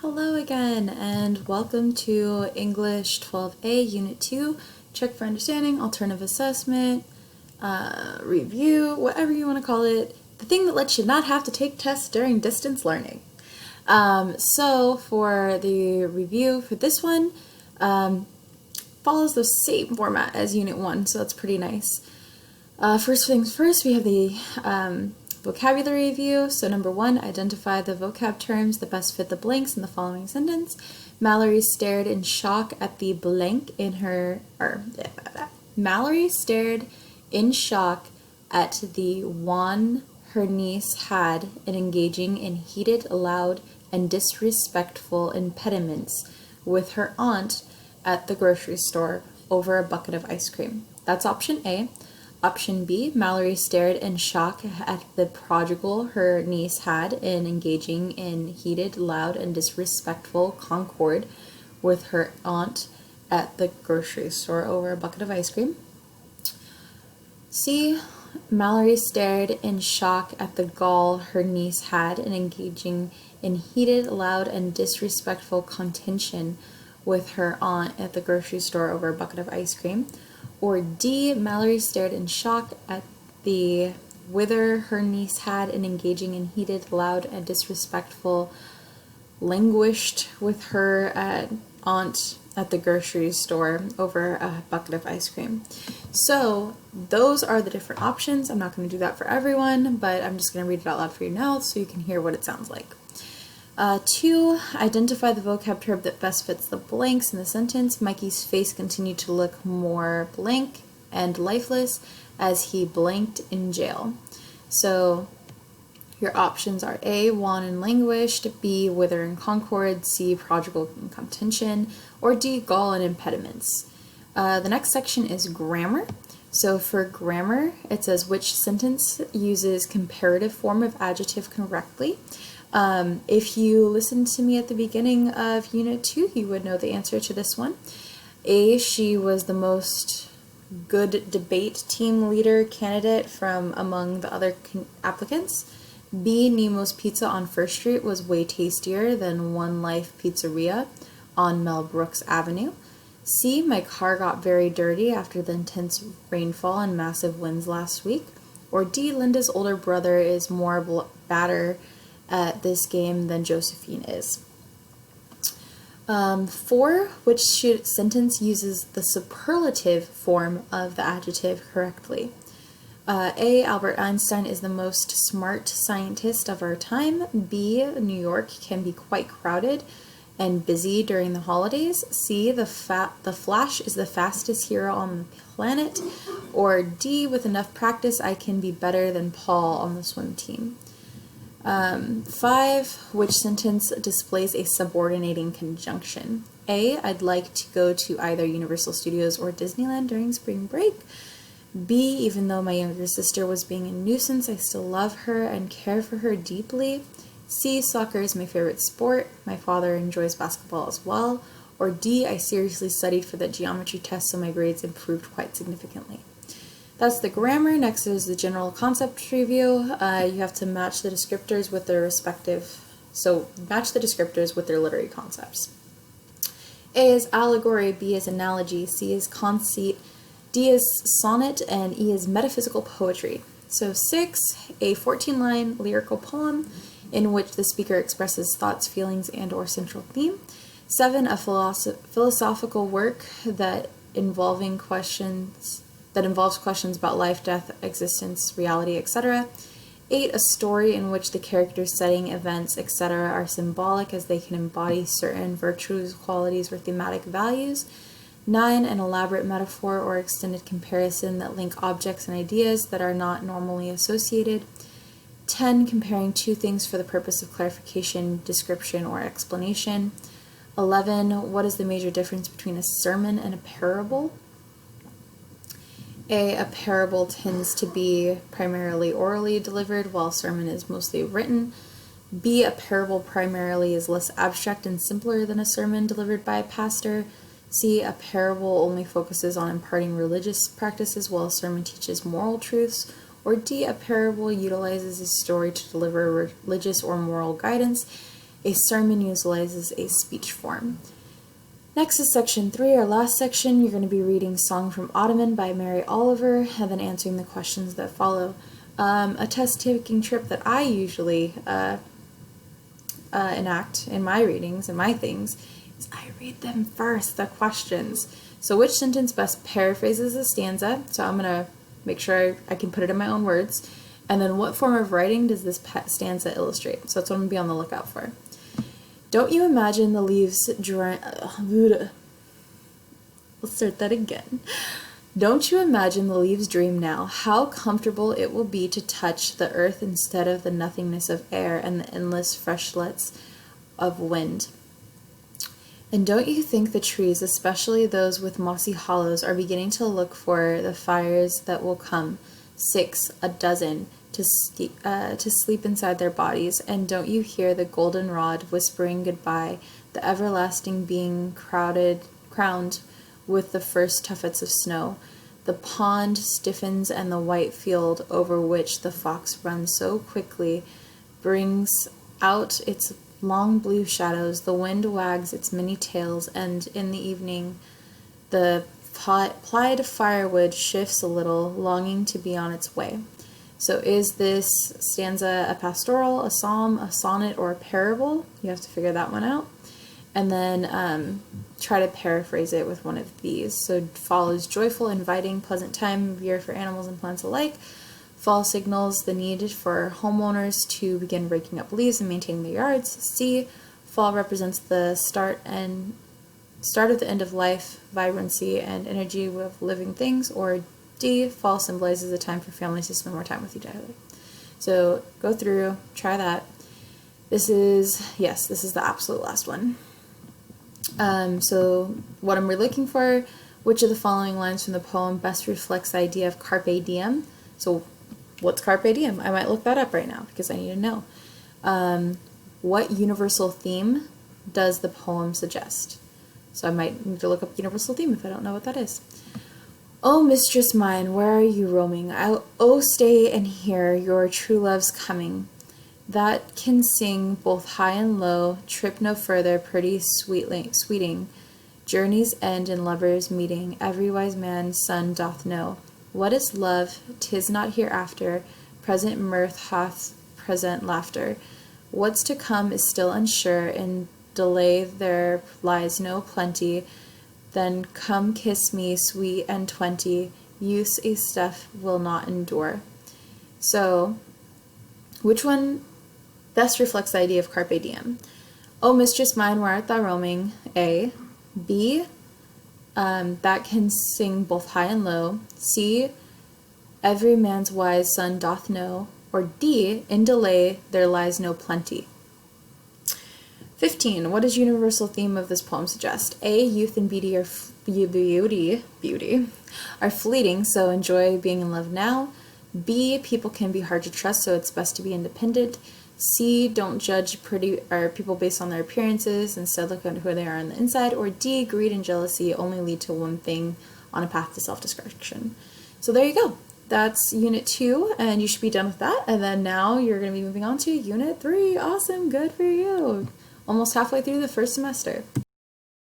Hello again, and welcome to English 12A Unit 2, Check for Understanding, Alternative Assessment, Review, whatever you want to call it, the thing that lets you not have to take tests during distance learning. So for the review for this one, follows the same format as Unit 1, so that's pretty nice. First things first, we have the vocabulary review. So number 1, identify the vocab terms that best fit the blanks in the following sentence. Mallory stared in shock at the blank in her, Mallory stared in shock at the one her niece had in engaging in heated, loud, and disrespectful impediments with her aunt at the grocery store over a bucket of ice cream. That's option A. Option B, Mallory stared in shock at the prodigal her niece had in engaging in heated, loud, and disrespectful concord with her aunt at the grocery store over a bucket of ice cream. C, Mallory stared in shock at the gall her niece had in engaging in heated, loud, and disrespectful contention with her aunt at the grocery store over a bucket of ice cream. Or D, Mallory stared in shock at the whither her niece had in engaging in heated, loud, and disrespectful languished with her aunt at the grocery store over a bucket of ice cream. So those are the different options. I'm not going to do that for everyone, but I'm just going to read it out loud for you now so you can hear what it sounds like. 2, identify the vocab term that best fits the blanks in the sentence. Mikey's face continued to look more blank and lifeless as he blanked in jail. So your options are A, wan and languished, B, wither and concord, C, prodigal and contention, or D, gall and impediments. The next section is grammar. So for grammar, it says which sentence uses comparative form of adjective correctly. If you listened to me at the beginning of Unit 2, you would know the answer to this one. A, she was the most good debate team leader candidate from among the other applicants. B, Nemo's Pizza on First Street was way tastier than One Life Pizzeria on Mel Brooks Avenue. C, my car got very dirty after the intense rainfall and massive winds last week. Or D, Linda's older brother is more badder at this game than Josephine is. 4, which sentence uses the superlative form of the adjective correctly? A, Albert Einstein is the most smart scientist of our time. B, New York can be quite crowded and busy during the holidays. C, the Flash is the fastest hero on the planet. Or D, with enough practice I can be better than Paul on the swim team. 5, which sentence displays a subordinating conjunction? A, I'd like to go to either Universal Studios or Disneyland during spring break. B, even though my younger sister was being a nuisance, I still love her and care for her deeply. C, soccer is my favorite sport. My father enjoys basketball as well. Or D, I seriously studied for the geometry test so my grades improved quite significantly. That's the grammar. Next is the general concept review. You have to match the descriptors with their match the descriptors with their literary concepts. A is allegory, B is analogy, C is conceit, D is sonnet, and E is metaphysical poetry. So 6, a 14-line lyrical poem in which the speaker expresses thoughts, feelings, and or central theme. 7, a philosophical work that involves questions about life, death, existence, reality, etc. 8, a story in which the characters, setting, events, etc. are symbolic as they can embody certain virtues, qualities, or thematic values. 9, an elaborate metaphor or extended comparison that link objects and ideas that are not normally associated. 10, comparing two things for the purpose of clarification, description, or explanation. 11, what is the major difference between a sermon and a parable? A parable tends to be primarily orally delivered, while a sermon is mostly written. B, a parable primarily is less abstract and simpler than a sermon delivered by a pastor. C, a parable only focuses on imparting religious practices, while a sermon teaches moral truths. Or D, a parable utilizes a story to deliver religious or moral guidance. A sermon utilizes a speech form. Next is section 3, our last section. You're going to be reading Song from Ottoman by Mary Oliver and then answering the questions that follow. A test-taking trip that I usually enact in my readings and my things is I read them first, the questions. So which sentence best paraphrases a stanza? So I'm going to make sure I can put it in my own words. And then what form of writing does this stanza illustrate? So that's what I'm going to be on the lookout for. Don't you imagine the leaves Let's start that again. Don't you imagine the leaves dream now, how comfortable it will be to touch the earth instead of the nothingness of air and the endless freshlets of wind. And don't you think the trees, especially those with mossy hollows, are beginning to look for the fires that will come, 6, a dozen, to sleep inside their bodies? And don't you hear the goldenrod whispering goodbye, the everlasting being crowned with the first tuffets of snow? The pond stiffens, and the white field over which the fox runs so quickly brings out its long blue shadows. The wind wags its many tails, and in the evening the plied firewood shifts a little, longing to be on its way. So is this stanza a pastoral, a psalm, a sonnet, or a parable? You have to figure that one out. And then try to paraphrase it with one of these. So fall is joyful, inviting, pleasant time of year for animals and plants alike. Fall signals the need for homeowners to begin breaking up leaves and maintaining their yards. C, fall represents the start of the end of life, vibrancy, and energy of living things. Or D, fall symbolizes a time for families to spend more time with each other. So go through, try that. This is the absolute last one. So what I'm really looking for, which of the following lines from the poem best reflects the idea of carpe diem? So what's carpe diem? I might look that up right now because I need to know. What universal theme does the poem suggest? So I might need to look up universal theme if I don't know what that is. Oh, mistress mine, where are you roaming? Oh, stay and hear your true love's coming. That can sing both high and low, trip no further, pretty sweeting. Journeys end in lovers' meeting, every wise man's son doth know. What is love? 'Tis not hereafter, present mirth hath present laughter. What's to come is still unsure, in delay there lies no plenty. Then come kiss me, sweet and 20, youth's a stuff will not endure. So, which one best reflects the idea of carpe diem? Oh, mistress mine, where art thou roaming? A. B. That can sing both high and low. C. Every man's wise son doth know. Or D. In delay there lies no plenty. 15. What does universal theme of this poem suggest? A. Youth and beauty are fleeting, so enjoy being in love now. B. People can be hard to trust, so it's best to be independent. C. Don't judge people based on their appearances, instead look at who they are on the inside. Or D. Greed and jealousy only lead to one thing on a path to self-destruction. So there you go. That's Unit 2, and you should be done with that. And then now you're going to be moving on to Unit 3. Awesome, good for you. Almost halfway through the first semester.